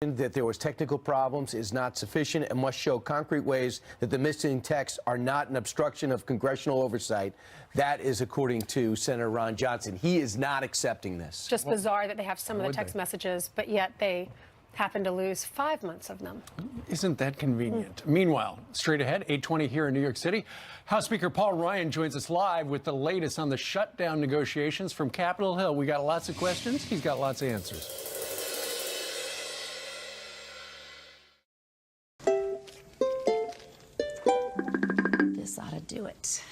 that there was technical problems is not sufficient and must show concrete ways that the missing texts are not an obstruction of congressional oversight. That is according to Senator Ron Johnson. He is not accepting this. Just bizarre that they have some of the text messages, but yet they happen to lose 5 months of them. Isn't that convenient? Meanwhile, straight ahead, 8:20 here in New York City, House Speaker Paul Ryan joins us live with the latest on the shutdown negotiations from Capitol Hill. We got lots of questions. He's got lots of answers. This ought to do it.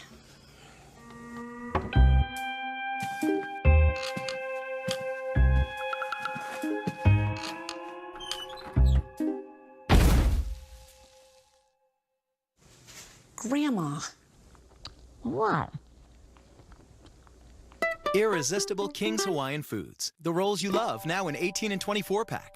Grandma. What? Irresistible King's Hawaiian Foods. The rolls you love, now in 18 and 24 pack.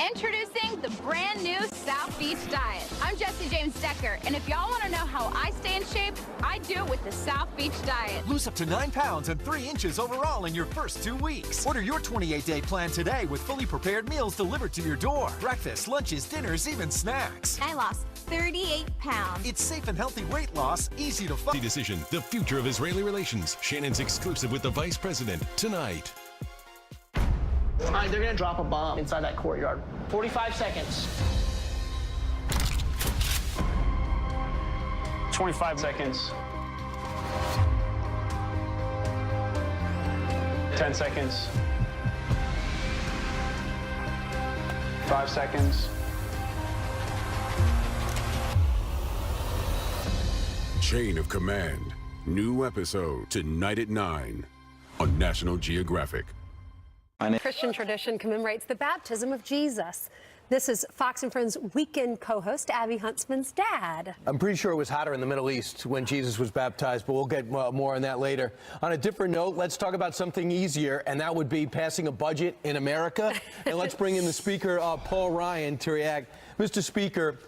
Introducing the brand new South Beach Diet. I'm Jesse James Decker, and if y'all want to know how I stay in shape, I do it with the South Beach Diet. Lose up to 9 pounds and 3 inches overall in your first 2 weeks. Order your 28-day plan today with fully prepared meals delivered to your door. Breakfast, lunches, dinners, even snacks. I lost 38 pounds. It's safe and healthy weight loss, easy to follow. Decision, the future of Israeli relations. Shannon's exclusive with the Vice President tonight. They're gonna drop a bomb inside that courtyard. 45 seconds. 25 seconds. 10 seconds. 5 seconds. Chain of Command. New episode tonight at 9 on National Geographic. Christian tradition commemorates the baptism of Jesus. This is Fox and Friends weekend co-host Abby Huntsman's dad. I'm pretty sure it was hotter in the Middle East when Jesus was baptized, but we'll get more on that later. On a different note, let's talk about something easier, and that would be passing a budget in America. And let's bring in the Speaker, Paul Ryan, to react. Mr. Speaker,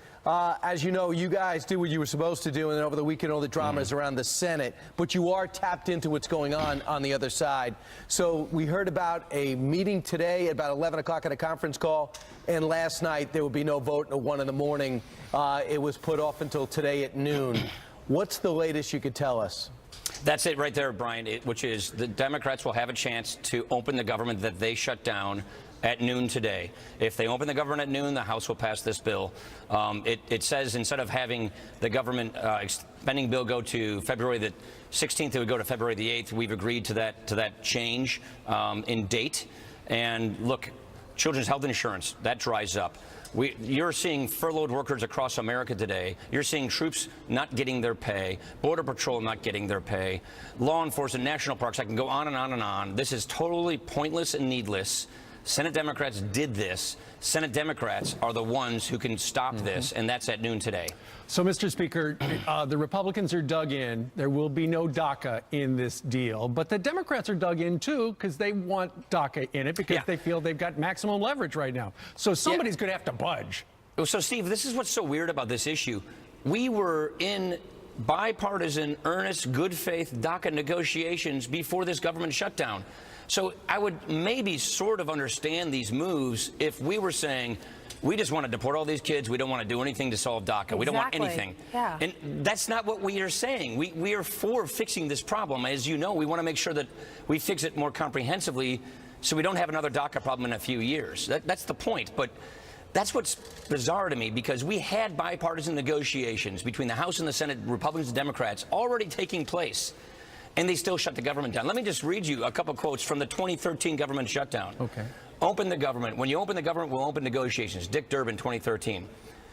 as you know, you guys did what you were supposed to do, and then over the weekend, all the drama is around the Senate. But you are tapped into what's going on the other side. So we heard about a meeting today at about 11 o'clock at a conference call, and last night there would be no vote until 1 in the morning. It was put off until today at noon. What's the latest you could tell us? That's it right there, Brian, which is the Democrats will have a chance to open the government that they shut down at noon today. If they open the government at noon, the House will pass this bill. It says instead of having the government spending bill go to February the 16th, it would go to February the 8th. We've agreed to that change in date. And look, children's health insurance, that dries up. You're seeing furloughed workers across America today. You're seeing troops not getting their pay, Border Patrol not getting their pay, law enforcement, national parks. I can go on and on and on. This is totally pointless and needless. Senate Democrats did this. Senate Democrats are the ones who can stop this, and that's at noon today. So, Mr. Speaker, the Republicans are dug in. There will be no DACA in this deal. But the Democrats are dug in, too, because they want DACA in it because they feel they've got maximum leverage right now. So somebody's going to have to budge. So, Steve, this is what's so weird about this issue. We were in bipartisan, earnest, good faith DACA negotiations before this government shutdown. So I would maybe sort of understand these moves if we were saying, we just want to deport all these kids. We don't want to do anything to solve DACA. Exactly. We don't want anything. Yeah. And that's not what we are saying. We are for fixing this problem. As you know, we want to make sure that we fix it more comprehensively so we don't have another DACA problem in a few years. That's the point. But that's what's bizarre to me, because we had bipartisan negotiations between the House and the Senate, Republicans and Democrats, already taking place. And they still shut the government down. Let me just read you a couple quotes from the 2013 government shutdown. Okay. Open the government. When you open the government, we'll open negotiations. Dick Durbin, 2013.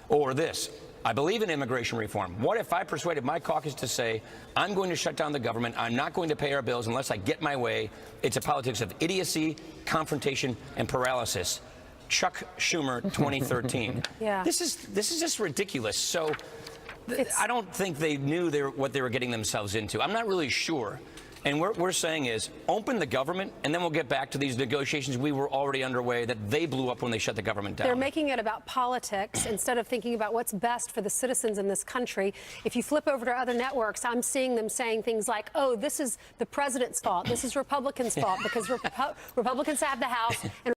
Or this. I believe in immigration reform. What if I persuaded my caucus to say, I'm going to shut down the government, I'm not going to pay our bills unless I get my way? It's a politics of idiocy, confrontation, and paralysis. Chuck Schumer, 2013. Yeah. This is just ridiculous. So I don't think they knew what they were getting themselves into. I'm not really sure And what we're saying is open the government, and then we'll get back to these negotiations we were already underway that they blew up when they shut the government down. They're making it about politics instead of thinking about what's best for the citizens in this country. If you flip over to other networks, I'm seeing them saying things like, oh, this is the president's fault. This is Republicans' fault because Republicans have the House. And